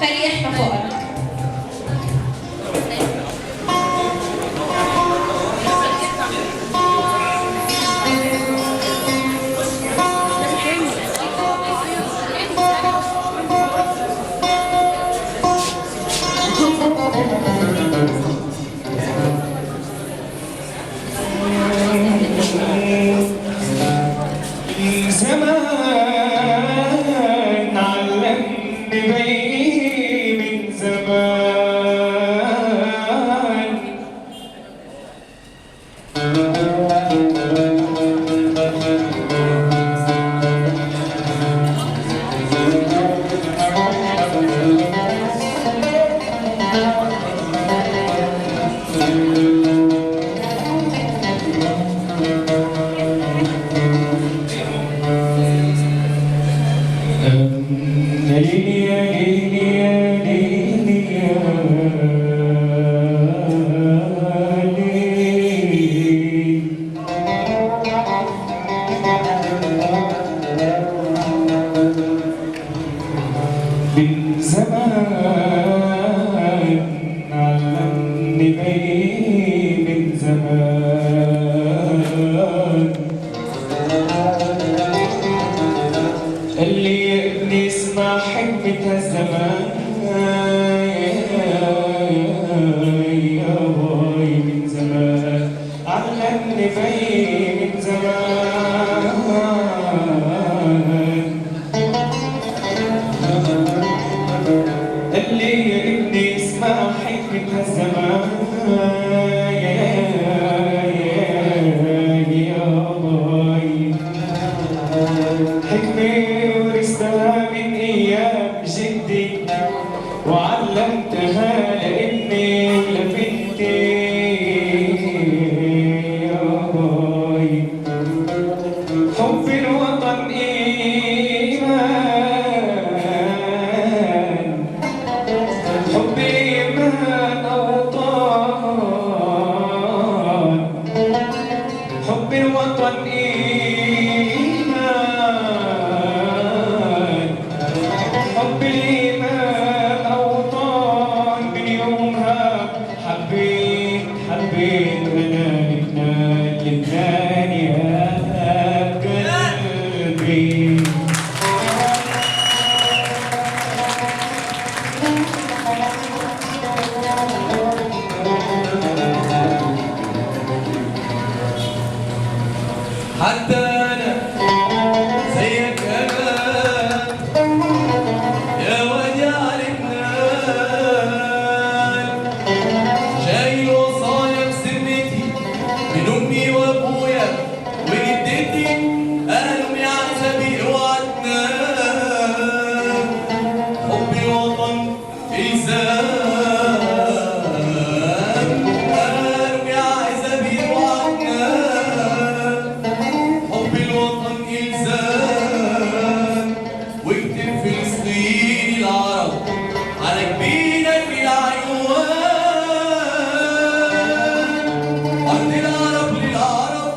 فريق احنا فقراء. زمان علمني بيه من زمان من زمان علمني بيه من زمان اللي يبني اسمع حكمة الزمان يا باي من زمان علمني بيه من زمان اللي يبني اسمع حكمة الزمان يا باي حكمة ورثتها من ايام جدي وعلمتها لامي ولبنتي يا باي حب الوطن ايمان حب الايمان اوطان حب الوطن ايمان حب الايمان اوطان من يومها حبيت انا لبنان لبنان يا قلبي حتى أنا زيك أنا يا وديع لبنان شايل وصايا بسنتي من أمي وأبويا وجدتي قالوا يا عزبي اوعى تنام حب الوطن إلزام قالوا يا عزبي اوعى تنام حب الوطن إلزام واكتب فلسطين العرب على جبينك العنوان أرض العرب للعرب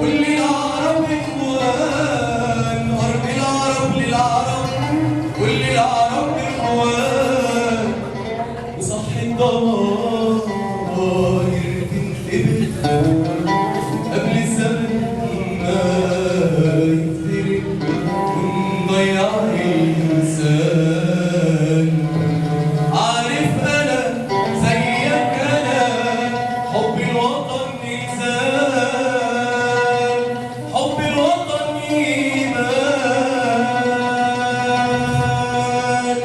كل العرب إخوان أرض العرب للعرب كل العرب إخوان وصح الضمائر تنتبه قبل الزمن ما يفترق ونضيع الإنسان عارف أنا زيك أنا حب الوطن إلزام حب الوطن إيمان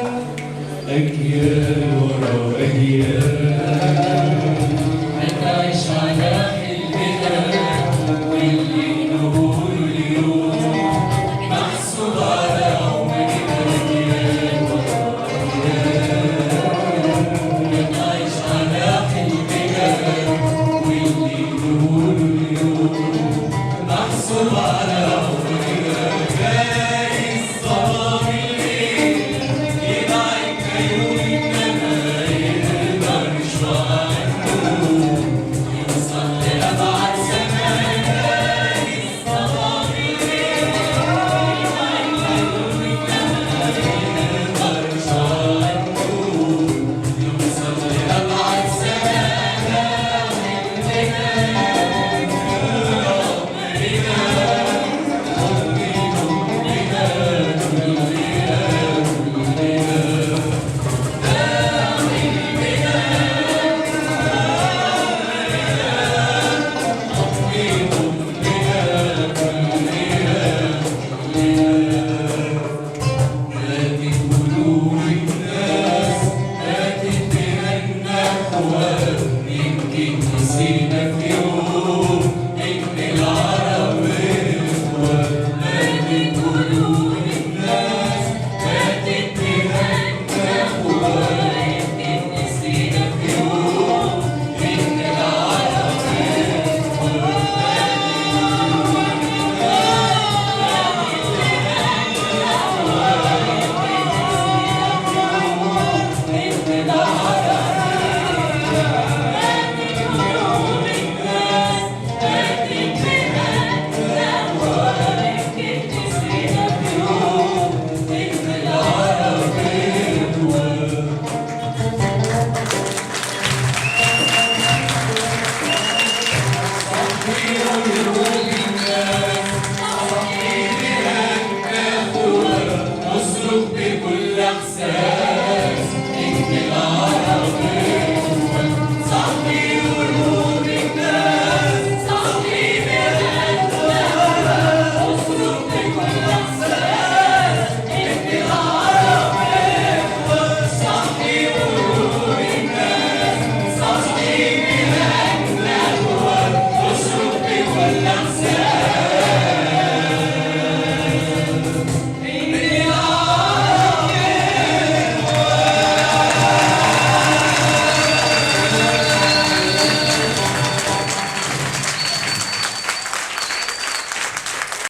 أجيال ورا أجيال